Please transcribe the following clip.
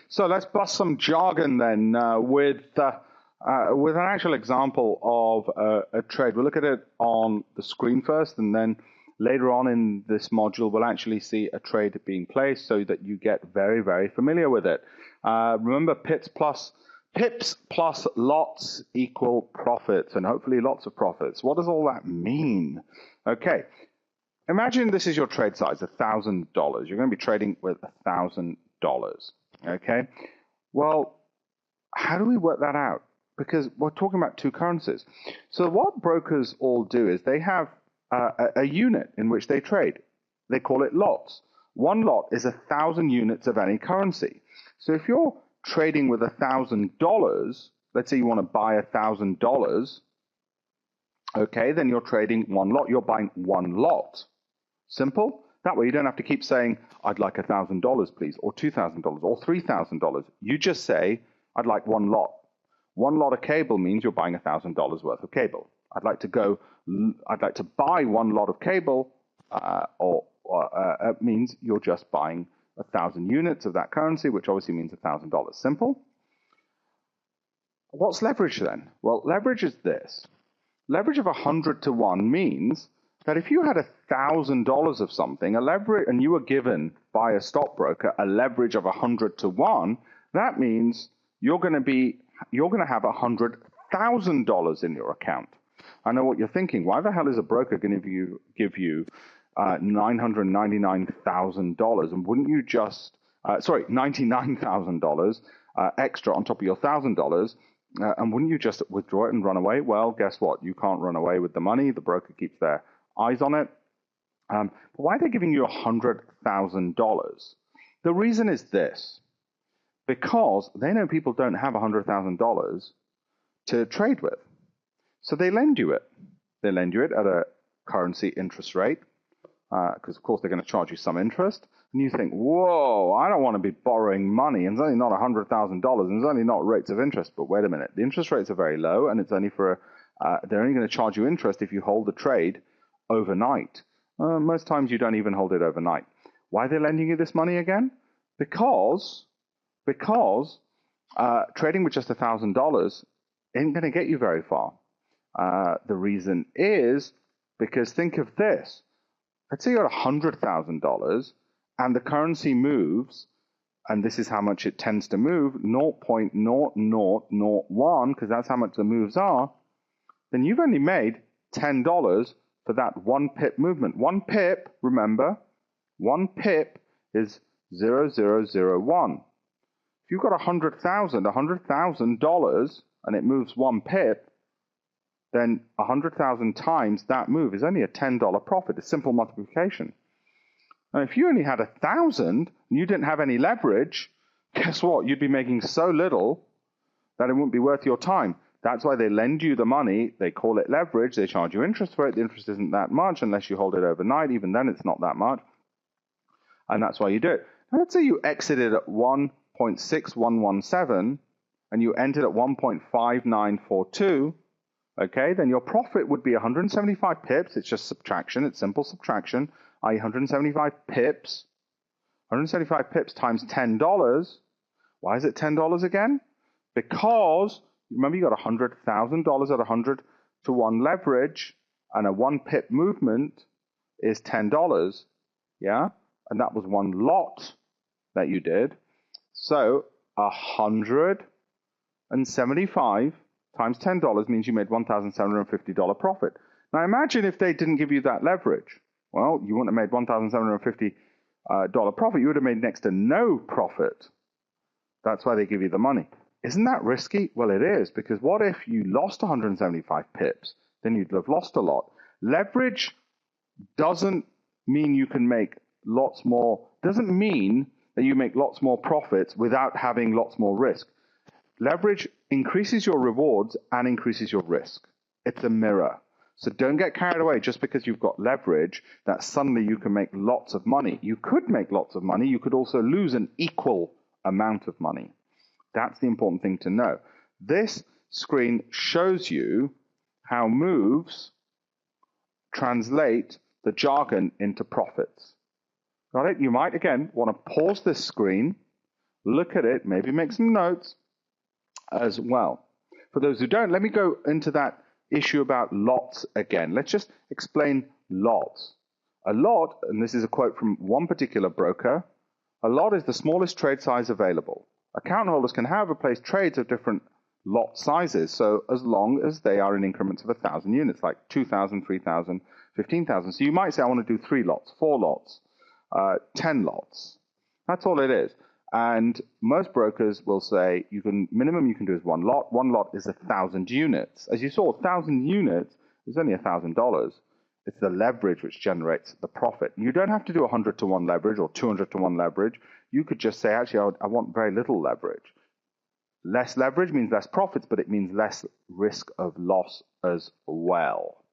So let's bust some jargon then with an actual example of a trade. We'll look at it on the screen first, and then later on in this module, we'll actually see a trade being placed so that you get very, very familiar with it. Remember, pips plus lots equal profits, and hopefully lots of profits. What does all that mean? Okay. Imagine this is your trade size, $1,000. You're going to be trading with $1,000. Okay. Well, how do we work that out? Because we're talking about two currencies. So what brokers all do is they have a unit in which they trade. They call it lots. One lot is 1,000 units of any currency. So if you're trading with $1,000, let's say you want to buy $1,000, okay, then you're trading one lot. You're buying one lot. Simple. That way you don't have to keep saying, I'd like $1,000, please, or $2,000, or $3,000. You just say, I'd like one lot. One lot of cable means you're buying $1,000 worth of cable. I'd like to buy one lot of cable, means you're just buying 1,000 units of that currency, which obviously means $1,000. Simple. What's leverage then? Well, leverage is this. Leverage of 100 to 1 means that if you had $1,000 of something, and you were given by a stockbroker a leverage of 100 to 1, that means you're going to have $100,000 in your account. I know what you're thinking. Why the hell is a broker going to give you $999,000? And wouldn't you just, $99,000 extra on top of your $1,000? And wouldn't you just withdraw it and run away? Well, guess what? You can't run away with the money. The broker keeps their eyes on it. But why are they giving you $100,000? The reason is this. Because they know people don't have $100,000 to trade with. So they lend you it. They lend you it at a currency interest rate, because of course they're going to charge you some interest. And you think, whoa, I don't want to be borrowing money, and it's only not $100,000, and it's only not rates of interest. But wait a minute, the interest rates are very low, and it's only they're only going to charge you interest if you hold the trade overnight. Most times you don't even hold it overnight. Why are they lending you this money again? Because trading with just $1,000 ain't going to get you very far. The reason is because think of this. Let's say you're at $100,000 and the currency moves, and this is how much it tends to move, 0.0001, because that's how much the moves are, then you've only made $10 for that one pip movement. One pip, remember, one pip is 0.0001. If you've got $100,000, and it moves one pip, then 100,000 times that move is only a $10 profit. It's simple multiplication. Now, if you only had 1,000 and you didn't have any leverage, guess what? You'd be making so little that it wouldn't be worth your time. That's why they lend you the money. They call it leverage. They charge you interest for it. The interest isn't that much unless you hold it overnight. Even then, it's not that much. And that's why you do it. Now, let's say you exited at 1.6117 and you entered at 1.5942. Okay, then your profit would be 175 pips. It's just subtraction. It's simple subtraction, i.e. 175 pips. 175 pips times $10. Why is it $10 again? Because, remember, you got $100,000 at 100 to 1 leverage, and a 1 pip movement is $10. Yeah? And that was one lot that you did. So, 175 times $10 means you made $1,750 profit. Now imagine if they didn't give you that leverage. Well, you wouldn't have made $1,750 profit. You would have made next to no profit. That's why they give you the money. Isn't that risky? Well, it is, because what if you lost 175 pips? Then you'd have lost a lot. Leverage doesn't mean you can make lots more, doesn't mean that you make lots more profits without having lots more risk. Leverage increases your rewards and increases your risk. It's a mirror. So don't get carried away just because you've got leverage that suddenly you can make lots of money. You could make lots of money. You could also lose an equal amount of money. That's the important thing to know. This screen shows you how moves translate the jargon into profits. Got it? You might, again, want to pause this screen, look at it, maybe make some notes as well. For those who don't, let me go into that issue about lots again. Let's just explain lots. A lot, and this is a quote from one particular broker, a lot is the smallest trade size available. Account holders can, however, place trades of different lot sizes, so as long as they are in increments of 1,000 units, like 2,000, 3,000, 15,000. So you might say, I want to do 3 lots, 4 lots, 10 lots. That's all it is. And most brokers will say minimum you can do is 1 lot. 1 lot is 1,000 units. As you saw, 1,000 units is only $1,000. It's the leverage which generates the profit. You don't have to do 100 to 1 leverage or 200 to 1 leverage. You could just say, actually, I want very little leverage. Less leverage means less profits, but it means less risk of loss as well.